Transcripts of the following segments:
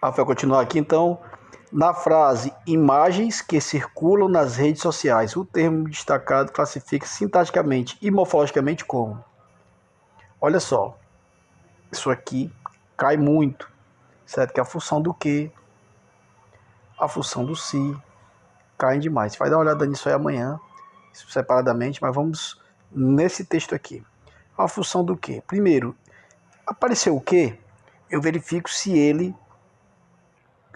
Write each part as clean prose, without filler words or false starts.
Rafael, continuar aqui então. Na frase imagens que circulam nas redes sociais, o termo destacado classifica sintaticamente e morfologicamente como? Olha só, isso aqui cai muito, certo? Que é a função do que, a função do se, caem demais. Você vai dar uma olhada nisso aí amanhã, separadamente, mas vamos nesse texto aqui. A função do que? Primeiro, apareceu o que, eu verifico se ele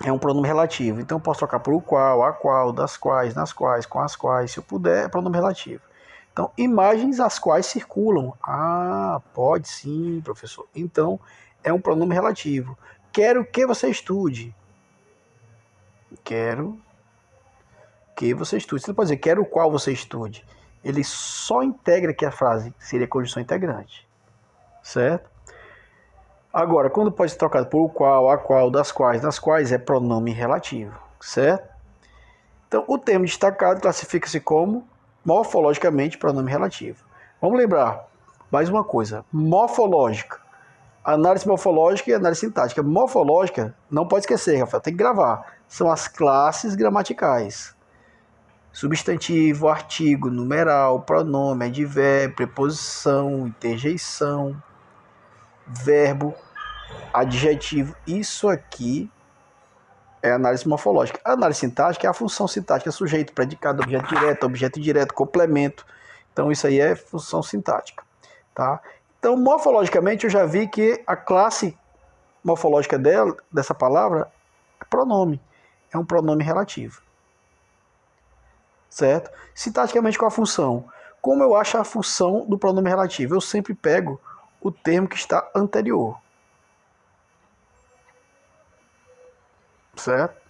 é um pronome relativo. Então eu posso trocar por o qual, a qual, das quais, nas quais, com as quais, se eu puder, é pronome relativo. Então, imagens as quais circulam. Ah, pode sim, professor. Então, é um pronome relativo. Quero que você estude. Quero que você estude. Você não pode dizer quero o qual você estude. Ele só integra aqui a frase, seria conjunção integrante. Certo? Agora, quando pode ser trocado por o qual, a qual, das quais, nas quais, é pronome relativo. Certo? Então, o termo destacado classifica-se como morfologicamente pronome relativo. Vamos lembrar mais uma coisa: morfológica. Análise morfológica e análise sintática. Morfológica, não pode esquecer, Rafael, tem que gravar. São as classes gramaticais: substantivo, artigo, numeral, pronome, advérbio, preposição, interjeição, verbo, adjetivo. Isso aqui é análise morfológica. A análise sintática é a função sintática: sujeito, predicado, objeto direto, complemento. Então isso aí é função sintática, tá? Então, morfologicamente, eu já vi que a classe morfológica dessa palavra é pronome. É um pronome relativo, certo? Sintaticamente, qual a função? Como eu acho a função do pronome relativo? Eu sempre pego o termo que está anterior, certo?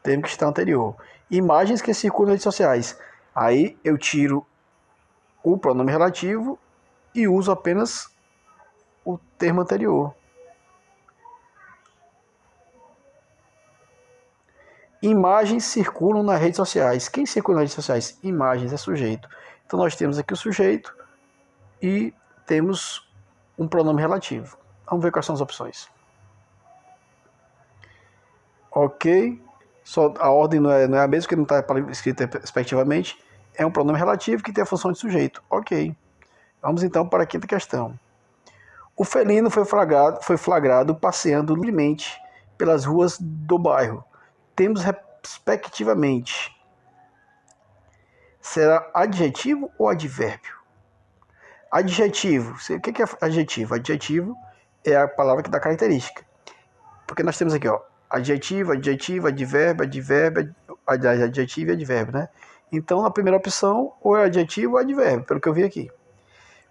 Termo que está anterior. Imagens que circulam nas redes sociais. Aí eu tiro o pronome relativo e uso apenas o termo anterior. Imagens circulam nas redes sociais. Quem circula nas redes sociais? Imagens é sujeito. Então nós temos aqui o sujeito e temos um pronome relativo. Vamos ver quais são as opções. Ok. Só a ordem não é a mesma, porque não está escrita respectivamente. É um pronome relativo que tem a função de sujeito. Ok. Vamos então para a quinta questão. O felino foi flagrado passeando livremente pelas ruas do bairro. Temos, respectivamente, será adjetivo ou advérbio? Adjetivo. O que é adjetivo? Adjetivo é a palavra que dá característica. Porque nós temos aqui, ó, adjetivo, advérbio, adjetivo e advérbio, né? Então, na primeira opção, ou é adjetivo ou advérbio, pelo que eu vi aqui.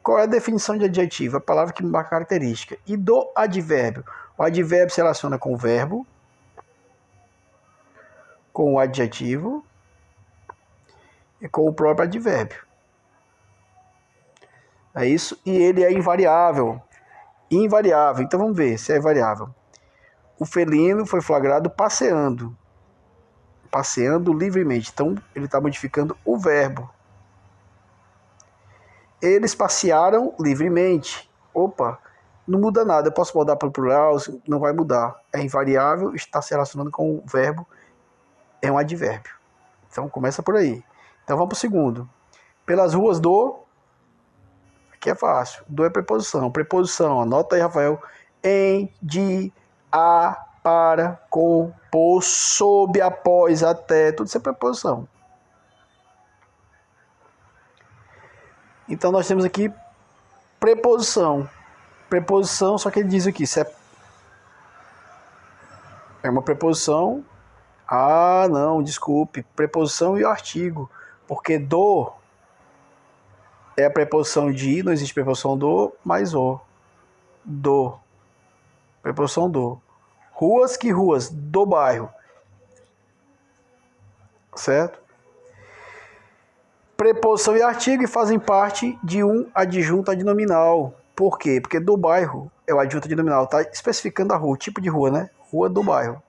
Qual é a definição de adjetivo? A palavra que marca característica. E do advérbio? O advérbio se relaciona com o verbo, com o adjetivo e com o próprio advérbio. É isso? E ele é invariável. Invariável. Então vamos ver se é variável. O felino foi flagrado passeando. Passeando livremente. Então ele está modificando o verbo. Eles passearam livremente. Opa, não muda nada. Eu posso mudar para o plural, não vai mudar. É invariável, está se relacionando com o verbo, é um advérbio. Então começa por aí. Então vamos para o segundo. Pelas ruas do... Aqui é fácil. Do é preposição. Preposição, anota aí, Rafael. Em, de, a, para, com, por, sob, após, até. Tudo isso é preposição. Então nós temos aqui preposição. Preposição, só que ele diz aqui, se é uma preposição. Ah, não, desculpe. Preposição e o artigo. Porque do é a preposição de, não existe preposição do, mais o. Do. Preposição do. Ruas, que ruas? Do bairro. Certo? Preposição e artigo e fazem parte de um adjunto adnominal. Por quê? Porque do bairro é o adjunto adnominal. Está especificando a rua, o tipo de rua, né? Rua do bairro.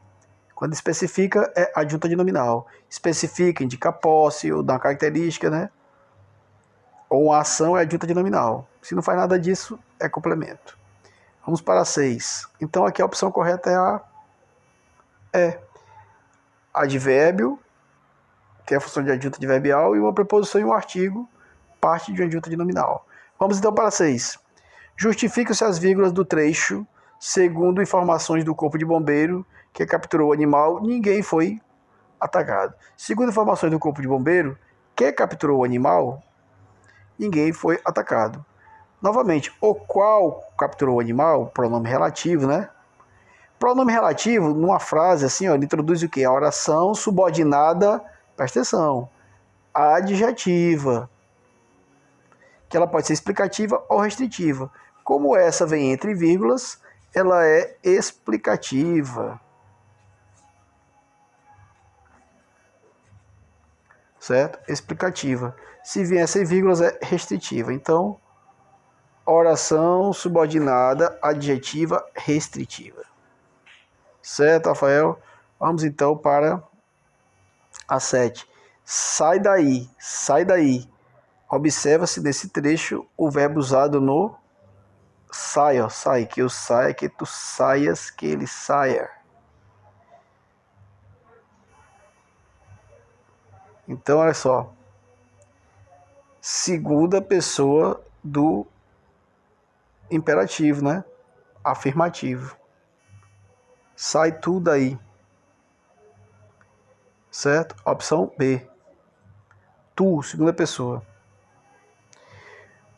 Quando especifica, é adjunto adnominal. Especifica, indica posse ou dá uma característica, né? Ou uma ação é adjunto adnominal. Se não faz nada disso, é complemento. Vamos para 6. Então aqui a opção correta é a É advérbio, que é a função de adjunta adverbial, e uma preposição e um artigo, parte de uma adjunta de nominal. Vamos então para 6. Justificam-se as vírgulas do trecho, segundo informações do corpo de bombeiro que capturou o animal, ninguém foi atacado. Segundo informações do corpo de bombeiro que capturou o animal, ninguém foi atacado. Novamente, o qual capturou o animal, pronome relativo, né? Pronome relativo, numa frase assim, ó, ele introduz o quê? A oração subordinada, presta atenção, adjetiva, que ela pode ser explicativa ou restritiva. Como essa vem entre vírgulas, ela é explicativa. Certo? Explicativa. Se vier sem vírgulas, é restritiva. Então, oração subordinada, adjetiva, restritiva. Certo, Rafael? Vamos então para a 7. Sai daí, sai daí. Observa-se nesse trecho o verbo usado no sai, ó, sai, que eu saia, que tu saias, que ele saia. Então, olha só. Segunda pessoa do imperativo, né? Afirmativo. Sai tu daí. Certo? Opção B. Tu, segunda pessoa.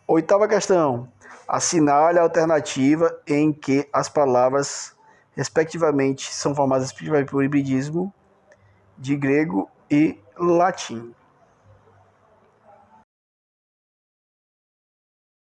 Oitava questão. Assinale a alternativa em que as palavras, respectivamente, são formadas por hibridismo de grego e latim.